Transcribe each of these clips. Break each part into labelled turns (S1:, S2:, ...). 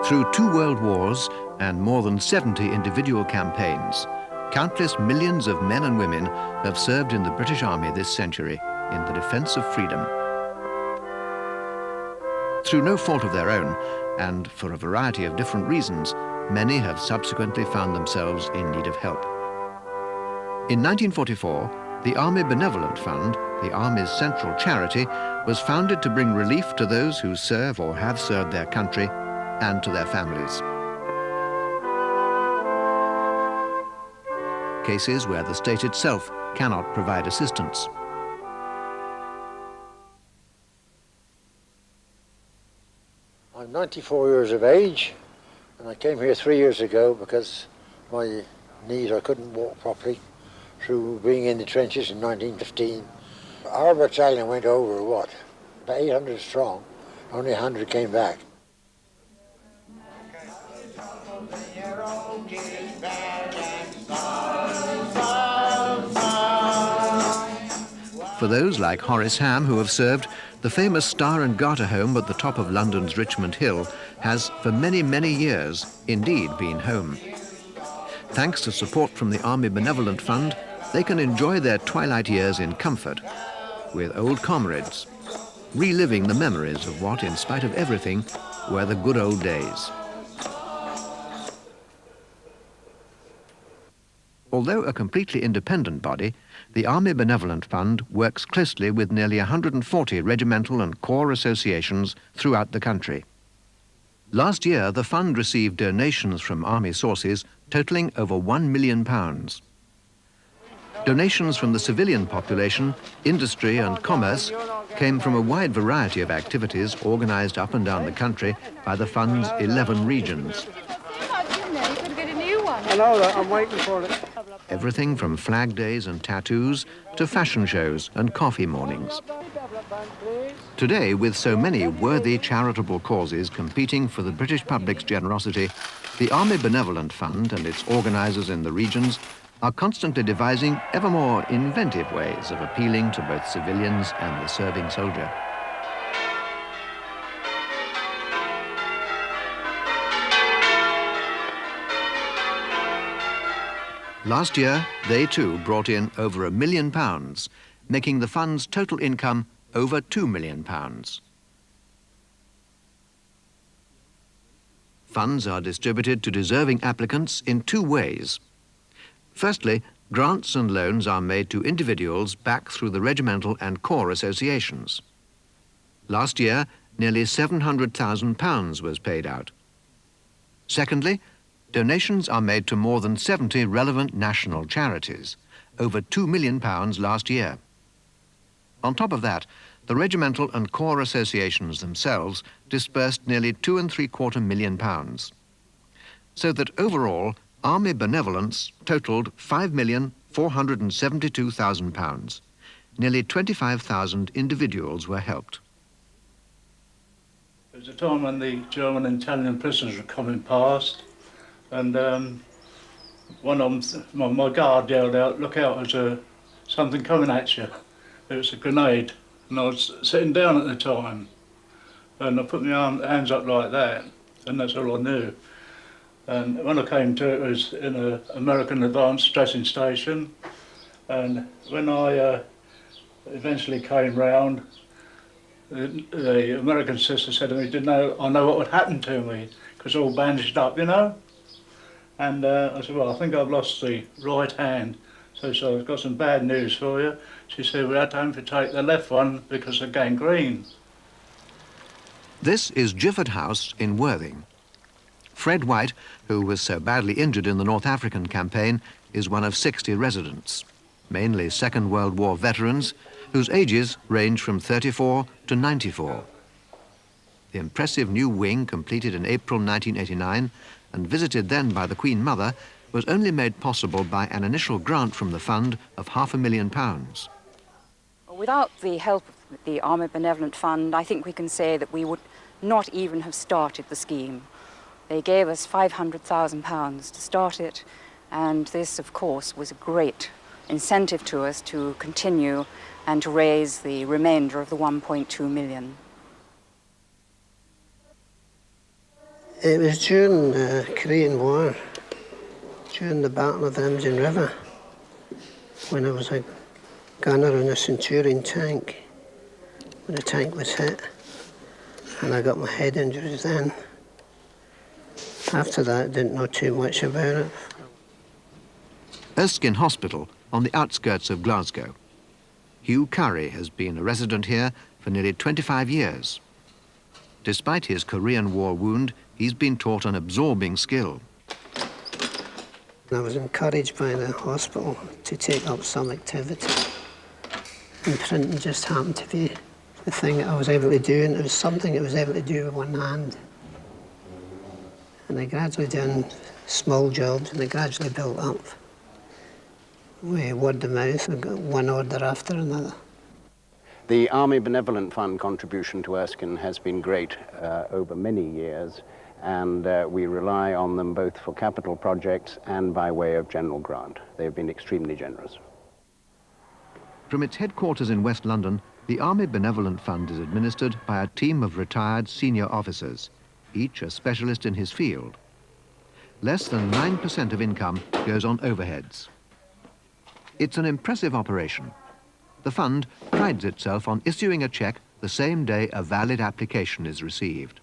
S1: Through 2 world wars and more than 70 individual campaigns, countless millions of men and women have served in the British Army this century in the defence of freedom. Through no fault of their own, and for a variety of different reasons, many have subsequently found themselves in need of help. In 1944, the Army Benevolent Fund, the Army's central charity, was founded to bring relief to those who serve or have served their country and to their families. Cases where the state itself cannot provide assistance.
S2: I'm 94 years of age, and I came here 3 years ago because my knees, I couldn't walk properly through being in the trenches in 1915. Our battalion went over, what, about 800 strong, only 100 came back.
S1: For those like Horace Ham who have served, the famous Star and Garter home at the top of London's Richmond Hill has, for many, many years, indeed been home. Thanks to support from the Army Benevolent Fund, they can enjoy their twilight years in comfort, with old comrades, reliving the memories of what, in spite of everything, were the good old days. Although a completely independent body, the Army Benevolent Fund works closely with nearly 140 regimental and corps associations throughout the country. Last year, the fund received donations from Army sources totalling over £1 million. Donations from the civilian population, industry and commerce came from a wide variety of activities organised up and down the country by the fund's 11 regions.
S3: I know that, I'm waiting for it.
S1: Everything from flag days and tattoos to fashion shows and coffee mornings. Today, with so many worthy charitable causes competing for the British public's generosity, the Army Benevolent Fund and its organisers in the regions are constantly devising ever more inventive ways of appealing to both civilians and the serving soldier. Last year, they too brought in over £1 million, making the fund's total income over £2 million. Funds are distributed to deserving applicants in 2 ways. Firstly, grants and loans are made to individuals back through the regimental and corps associations. Last year, nearly £700,000 was paid out. Secondly, donations are made to more than 70 relevant national charities, over £2 million last year. On top of that, the regimental and corps associations themselves disbursed nearly £2.75 million. So that overall, Army benevolence totalled £5,472,000. Nearly 25,000 individuals were helped.
S4: There was a time when the German and Italian prisoners were coming past, and one of them, my guard yelled out, "Look out, there's something coming at you." It was a grenade, and I was sitting down at the time, and I put my hands up like that, and that's all I knew. And when I came to, it was in an American advanced dressing station, and when I eventually came round, the American sister said to me, I know what would happen to me, because all bandaged up, you know. And I said, well, I think I've lost the right hand, so I've got some bad news for you. She said, we had to amputate the left one because of gangrene.
S1: This is Gifford House in Worthing. Fred White, who was so badly injured in the North African campaign, is one of 60 residents, mainly Second World War veterans, whose ages range from 34 to 94. The impressive new wing, completed in April 1989 and visited then by the Queen Mother, was only made possible by an initial grant from the fund of £500,000.
S5: Without the help of the Army Benevolent Fund, I think we can say that we would not even have started the scheme. They gave us £500,000 to start it, and this, of course, was a great incentive to us to continue and to raise the remainder of the 1.2 million.
S3: It was during the Korean War, during the Battle of the Imjin River, when I was a gunner in a Centurion tank, when the tank was hit, and I got my head injuries then. After that, I didn't know too much about it.
S1: Erskine Hospital on the outskirts of Glasgow. Hugh Curry has been a resident here for nearly 25 years. Despite his Korean War wound, he's been taught an absorbing skill.
S3: I was encouraged by the hospital to take up some activity. And printing just happened to be the thing that I was able to do, and it was something I was able to do with one hand. And I gradually done small jobs, and I gradually built up. We word of mouth, I got one order after another.
S6: The Army Benevolent Fund contribution to Erskine has been great over many years, and we rely on them both for capital projects and by way of general grant. They have been extremely generous.
S1: From its headquarters in West London, the Army Benevolent Fund is administered by a team of retired senior officers, each a specialist in his field. Less than 9% of income goes on overheads. It's an impressive operation. The fund prides itself on issuing a cheque the same day a valid application is received.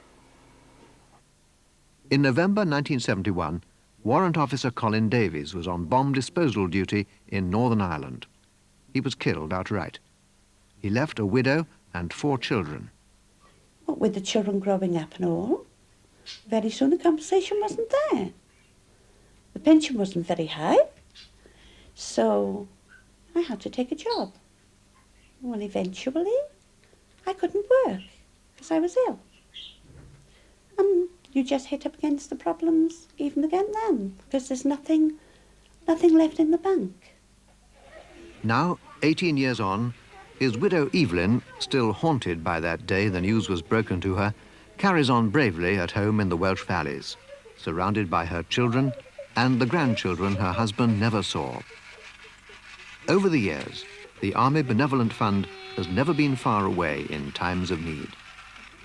S1: In November 1971, Warrant Officer Colin Davies was on bomb disposal duty in Northern Ireland. He was killed outright. He left a widow and 4 children.
S7: What with the children growing up and all, very soon the compensation wasn't there. The pension wasn't very high, so I had to take a job. Well, eventually, I couldn't work because I was ill. And you just hit up against the problems even again then, because there's nothing left in the bank.
S1: Now, 18 years on, his widow Evelyn, still haunted by that day the news was broken to her, carries on bravely at home in the Welsh valleys, surrounded by her children and the grandchildren her husband never saw. Over the years, the Army Benevolent Fund has never been far away in times of need.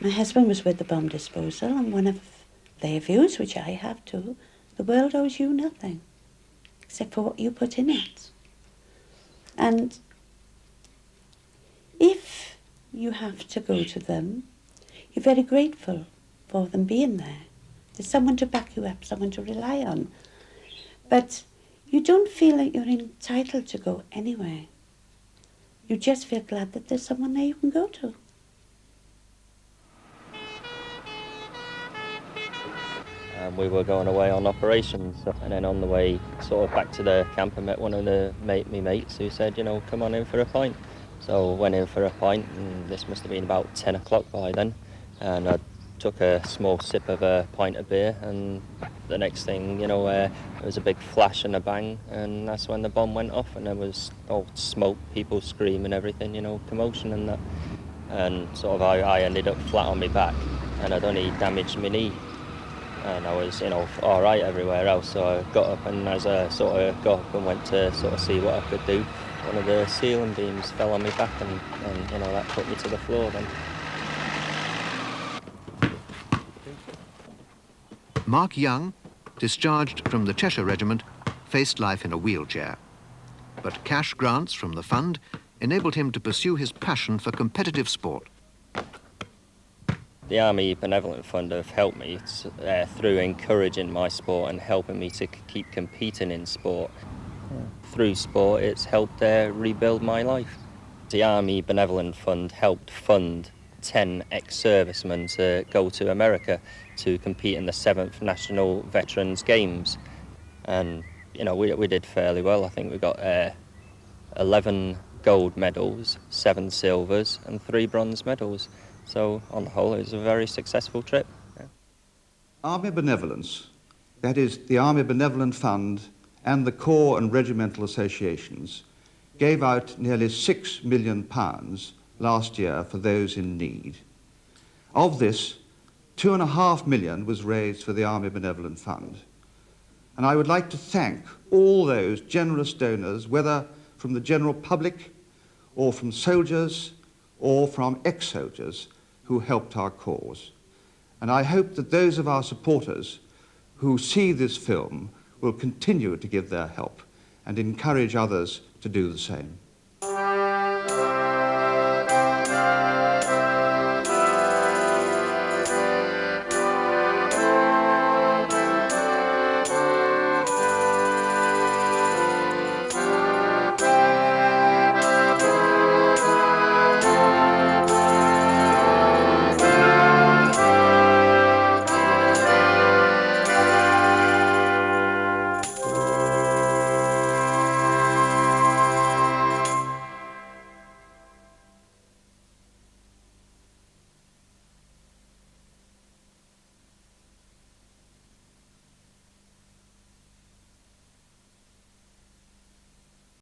S7: My husband was with the bomb disposal, and one of their views, which I have too, the world owes you nothing, except for what you put in it. And if you have to go to them, you're very grateful for them being there. There's someone to back you up, someone to rely on. But you don't feel like you're entitled to go anywhere. You just feel glad that there's someone there you can go to.
S8: We were going away on operations, and then on the way sort of back to the camp I met one of me mates who said, you know, come on in for a pint. So went in for a pint, and this must have been about 10 o'clock by then, and I took a small sip of a pint of beer, and the next thing, you know, there was a big flash and a bang, and that's when the bomb went off, and there was all smoke, people screaming, everything, you know, commotion and that. And sort of I ended up flat on my back, and I'd only damaged my knee. And I was, you know, all right everywhere else, so I got up, and as I sort of got up and went to sort of see what I could do, one of the ceiling beams fell on my back, and you know, that put me to the floor then.
S1: Mark Young, discharged from the Cheshire Regiment, faced life in a wheelchair. But cash grants from the fund enabled him to pursue his passion for competitive sport.
S8: The Army Benevolent Fund have helped me through encouraging my sport and helping me to keep competing in sport. Through sport, it's helped rebuild my life. The Army Benevolent Fund helped fund 10 ex-servicemen to go to America to compete in the 7th National Veterans Games. And, you know, we did fairly well. I think we got 11 gold medals, 7 silvers and 3 bronze medals. So, on the whole, it was a very successful trip. Yeah.
S9: Army Benevolence, that is, the Army Benevolent Fund and the Corps and Regimental Associations, gave out nearly £6 million last year for those in need. Of this, £2.5 million was raised for the Army Benevolent Fund. And I would like to thank all those generous donors, whether from the general public or from soldiers or from ex-soldiers who helped our cause. And I hope that those of our supporters who see this film will continue to give their help and encourage others to do the same.